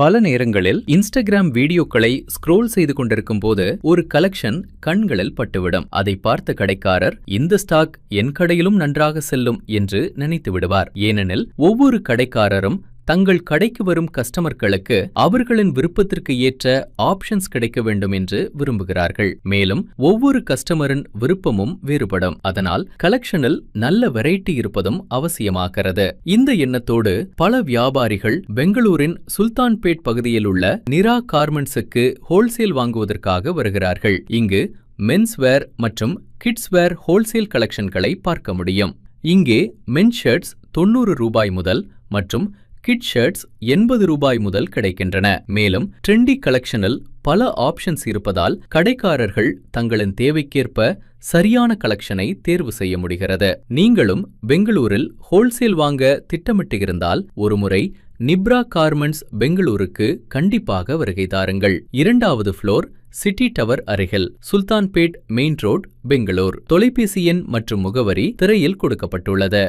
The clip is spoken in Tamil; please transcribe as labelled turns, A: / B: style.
A: பல நேரங்களில் இன்ஸ்டாகிராம் வீடியோக்களை ஸ்க்ரோல் செய்து கொண்டிருக்கும் போது ஒரு கலெக்ஷன் கண்களில் பட்டுவிடும். அதை பார்த்த கடைக்காரர் இந்த ஸ்டாக் என் கடையிலும் நன்றாக செல்லும் என்று நினைத்து விடுவார். ஏனெனில் ஒவ்வொரு கடைக்காரரும் தங்கள் கடைக்கு வரும் கஸ்டமர்களுக்கு அவர்களின் விருப்பத்திற்கு ஏற்ற ஆப்ஷன்ஸ் கிடைக்க வேண்டும் என்று விரும்புகிறார்கள். மேலும் ஒவ்வொரு கஸ்டமரின் விருப்பமும் வேறுபடும். அதனால் கலெக்ஷனில் நல்ல வெரைட்டி இருப்பதும் அவசியமாகிறது. இந்த எண்ணத்தோடு பல வியாபாரிகள் பெங்களூரின் சுல்தான்பேட் பகுதியில் உள்ள நிரா கார்மெண்ட்ஸுக்கு ஹோல்சேல் வாங்குவதற்காக வருகிறார்கள். இங்கு மென்ஸ்வேர் மற்றும் கிட்ஸ்வேர் ஹோல்சேல் கலெக்ஷன்களை பார்க்க முடியும். இங்கே மென்ஸ் ஷர்ட்ஸ் 90 ரூபாய் முதல் மற்றும் கிட் ஷர்ட்ஸ் 80 ரூபாய் முதல் கிடைக்கின்றன. மேலும் ட்ரெண்டி கலெக்ஷனில் பல ஆப்ஷன்ஸ் இருப்பதால் கடைக்காரர்கள் தங்களின் தேவைக்கேற்ப சரியான கலெக்ஷனை தேர்வு செய்ய முடிகிறது. நீங்களும் பெங்களூரில் ஹோல்சேல் வாங்க திட்டமிட்டு இருந்தால் ஒருமுறை நிப்ரா கார்மெண்ட்ஸ் பெங்களூருக்கு கண்டிப்பாக வருகை தாருங்கள். 2வது ஃப்ளோர், சிட்டி டவர் அருகில், சுல்தான்பேட் மெயின் ரோட், பெங்களூர். தொலைபேசி எண் மற்றும் முகவரி திரையில் கொடுக்கப்பட்டுள்ளது.